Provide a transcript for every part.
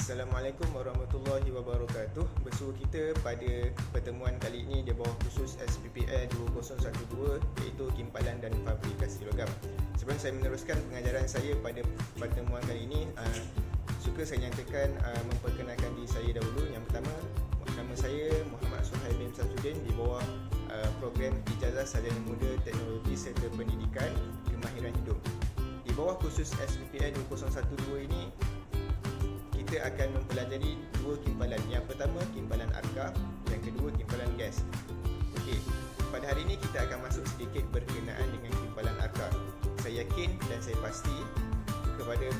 Assalamualaikum warahmatullahi wabarakatuh. Bersua kita pada pertemuan kali ini di bawah khusus SPPL 2012 iaitu Kimpalan dan Fabrikasi Logam. Sebelum saya meneruskan pengajaran saya pada pertemuan kali ini, suka saya nyatakan memperkenalkan diri saya dahulu. Yang pertama, nama saya Muhammad Suhail bin Samsudin di bawah program Ijazah Sarjana Muda Teknologi serta Pendidikan Kemahiran Hidup. Di bawah khusus SPPL 2012 ini kita akan mempelajari dua kimpalan. Yang pertama, kimpalan arka, yang kedua, kimpalan gas. Okey, pada hari ini kita akan masuk sedikit berkenaan dengan kimpalan arka. Saya yakin dan saya pasti kepada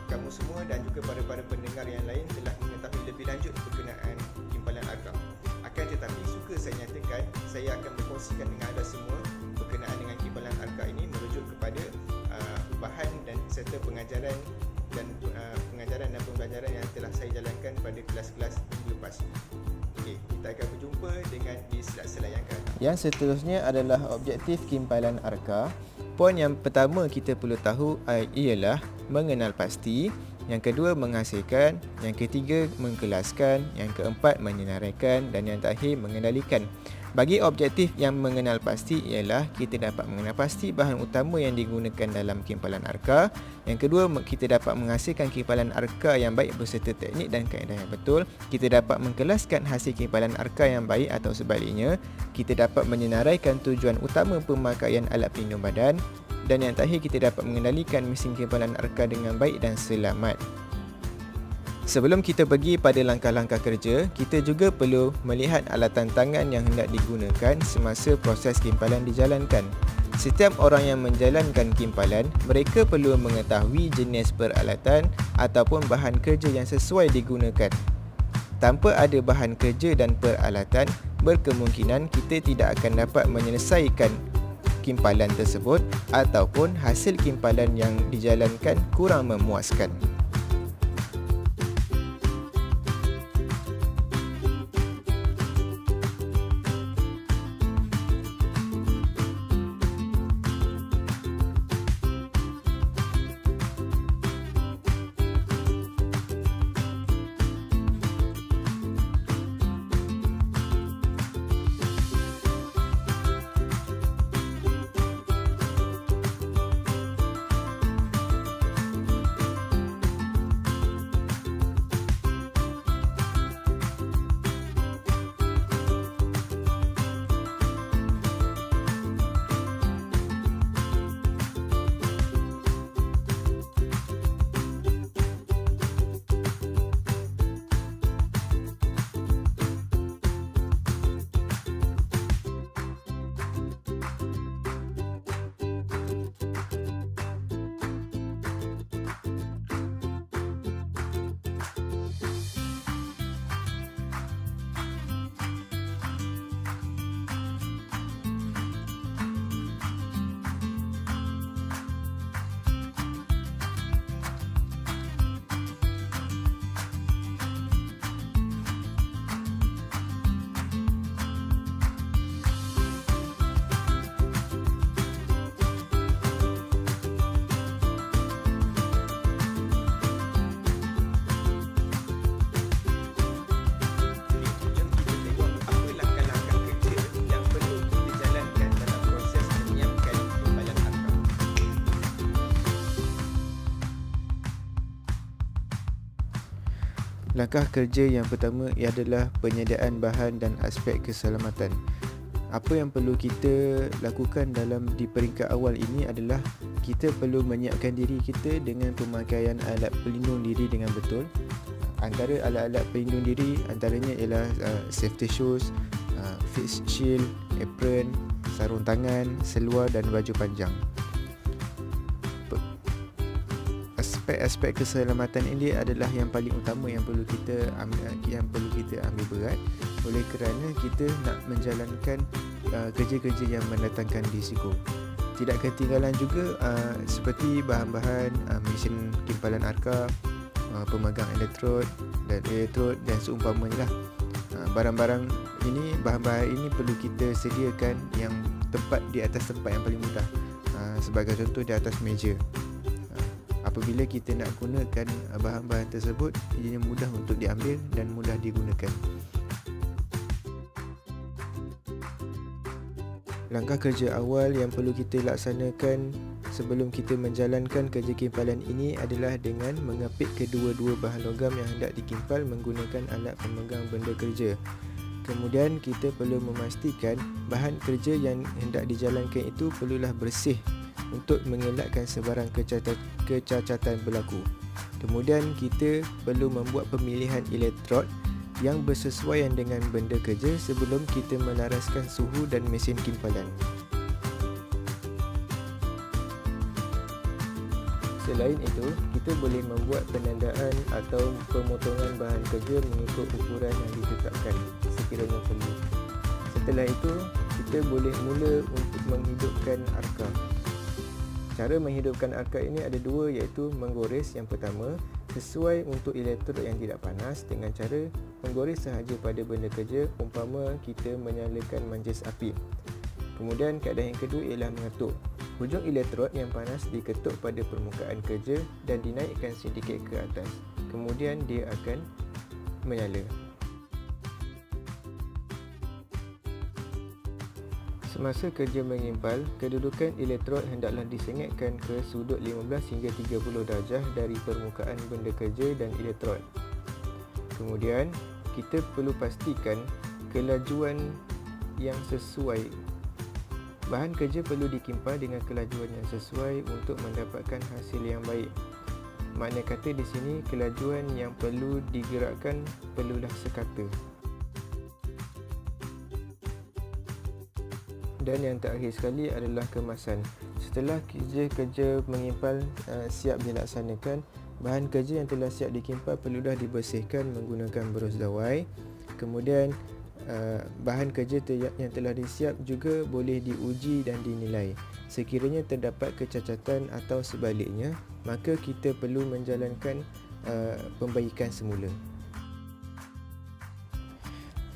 kamu semua dan juga para pendengar yang lain telah mengetahui lebih lanjut berkenaan kimpalan arka. Akan tetapi, suka saya nyatakan, saya akan berkongsikan dengan anda semua berkenaan dengan kimpalan arka ini merujuk kepada bahan dan serta pengajaran dan pembelajaran yang telah saya jalankan pada kelas-kelas minggu lepas. Okey, kita akan berjumpa dengan di slide yang akan datang. Yang seterusnya adalah objektif kimpalan arka. Poin yang pertama kita perlu tahu ialah mengenal pasti, yang kedua menghasilkan, yang ketiga mengkelaskan, yang keempat menyenaraikan dan yang terakhir mengendalikan. Bagi objektif yang mengenal pasti ialah kita dapat mengenal pasti bahan utama yang digunakan dalam kimpalan arka. Yang kedua, kita dapat menghasilkan kimpalan arka yang baik berserta teknik dan kaedah yang betul. Kita dapat mengkelaskan hasil kimpalan arka yang baik atau sebaliknya. Kita dapat menyenaraikan tujuan utama pemakaian alat pelindung badan. Dan yang terakhir, kita dapat mengendalikan mesin kimpalan arka dengan baik dan selamat. Sebelum kita pergi pada langkah-langkah kerja, kita juga perlu melihat alatan tangan yang hendak digunakan semasa proses kimpalan dijalankan. Setiap orang yang menjalankan kimpalan, mereka perlu mengetahui jenis peralatan ataupun bahan kerja yang sesuai digunakan. Tanpa ada bahan kerja dan peralatan, berkemungkinan kita tidak akan dapat menyelesaikan kimpalan tersebut ataupun hasil kimpalan yang dijalankan kurang memuaskan. Langkah kerja yang pertama adalah penyediaan bahan dan aspek keselamatan. Apa yang perlu kita lakukan di peringkat awal ini adalah kita perlu menyiapkan diri kita dengan pemakaian alat pelindung diri dengan betul. Antara alat-alat pelindung diri antaranya ialah safety shoes, face shield, apron, sarung tangan, seluar dan baju panjang. Aspek keselamatan ini adalah yang paling utama yang perlu kita ambil berat, oleh kerana kita nak menjalankan kerja-kerja yang mendatangkan risiko. Tidak ketinggalan juga seperti bahan-bahan mesin kimpalan arka, pemegang elektrod dan seumpamanya lah. Bahan-bahan ini perlu kita sediakan yang tempat di atas tempat yang paling mudah. Sebagai contoh, di atas meja. apabila kita nak gunakan bahan-bahan tersebut, ianya mudah untuk diambil dan mudah digunakan. Langkah kerja awal yang perlu kita laksanakan sebelum kita menjalankan kerja kimpalan ini adalah dengan mengapit kedua-dua bahan logam yang hendak dikimpal menggunakan alat pemegang benda kerja. Kemudian kita perlu memastikan bahan kerja yang hendak dijalankan itu perlulah bersih untuk mengelakkan sebarang kecacatan berlaku. Kemudian kita perlu membuat pemilihan elektrod yang bersesuaian dengan benda kerja sebelum kita melaraskan suhu dan mesin kimpalan. Selain itu, kita boleh membuat penandaan atau pemotongan bahan kerja mengikut ukuran yang ditetapkan sekiranya perlu. Setelah itu, kita boleh mula untuk menghidupkan arka. Cara menghidupkan arka ini ada dua, iaitu menggores yang pertama sesuai untuk elektrod yang tidak panas dengan cara menggores sahaja pada benda kerja, umpama kita menyalakan manjis api. Kemudian keadaan yang kedua ialah mengetuk. Hujung elektrod yang panas diketuk pada permukaan kerja dan dinaikkan sedikit ke atas. Kemudian dia akan menyala. Semasa kerja mengimpal, kedudukan elektrod hendaklah disengatkan ke sudut 15 hingga 30 darjah dari permukaan benda kerja dan elektrod. Kemudian, kita perlu pastikan kelajuan yang sesuai. Bahan kerja perlu dikimpal dengan kelajuan yang sesuai untuk mendapatkan hasil yang baik. Makna kata di sini, kelajuan yang perlu digerakkan perlulah sekata. Dan yang terakhir sekali adalah kemasan. Setelah kerja mengimpal siap dilaksanakan, bahan kerja yang telah siap dikimpal perlulah dibersihkan menggunakan berus dawai. Kemudian bahan kerja yang telah disiap juga boleh diuji dan dinilai. Sekiranya terdapat kecacatan atau sebaliknya, maka kita perlu menjalankan pembaikan semula.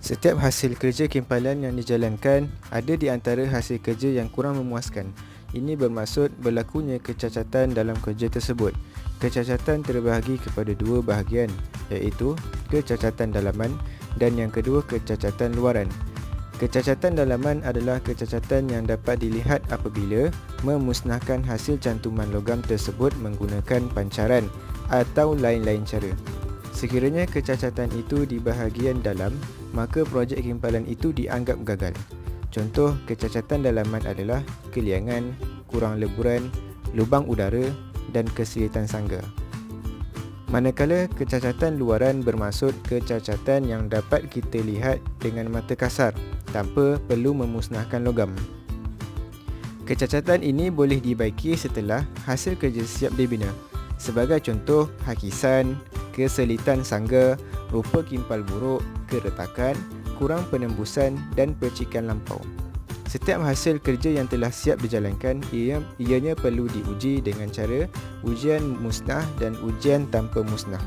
Setiap hasil kerja kimpalan yang dijalankan ada di antara hasil kerja yang kurang memuaskan. Ini bermaksud berlakunya kecacatan dalam kerja tersebut. Kecacatan terbahagi kepada dua bahagian, iaitu kecacatan dalaman dan yang kedua kecacatan luaran. Kecacatan dalaman adalah kecacatan yang dapat dilihat apabila memusnahkan hasil cantuman logam tersebut menggunakan pancaran atau lain-lain cara. Sekiranya kecacatan itu di bahagian dalam, maka projek kimpalan itu dianggap gagal. Contoh kecacatan dalaman adalah keliangan, kurang leburan, lubang udara dan kesulitan sangga. Manakala kecacatan luaran bermaksud kecacatan yang dapat kita lihat dengan mata kasar tanpa perlu memusnahkan logam. Kecacatan ini boleh dibaiki setelah hasil kerja siap dibina. Sebagai contoh, hakisan, keselitan sangga, rupa kimpal buruk, keretakan, kurang penembusan dan percikan lampau. Setiap hasil kerja yang telah siap dijalankan, ianya perlu diuji dengan cara ujian musnah dan ujian tanpa musnah.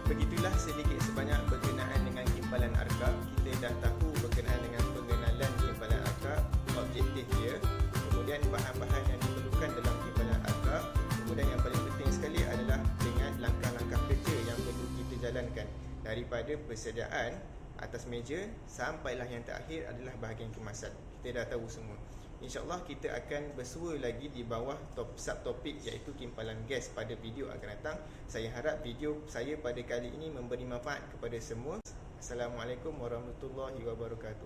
Begitulah sedikit sebanyak berkenaan dengan kimpalan arka. Kita dah tahu berkenaan dengan pengenalan kimpalan arka, objektif dia, kemudian bahan-bahan yang diperlukan dalam kimpalan arka. Kemudian yang paling penting sekali adalah dengan langkah-langkah kerja yang perlu kita jalankan, daripada persediaan atas meja sampailah yang terakhir adalah bahagian kemasan. Kita dah tahu semua. InsyaAllah kita akan bersua lagi di bawah subtopik iaitu kimpalan gas pada video akan datang. Saya harap video saya pada kali ini memberi manfaat kepada semua. Assalamualaikum warahmatullahi wabarakatuh.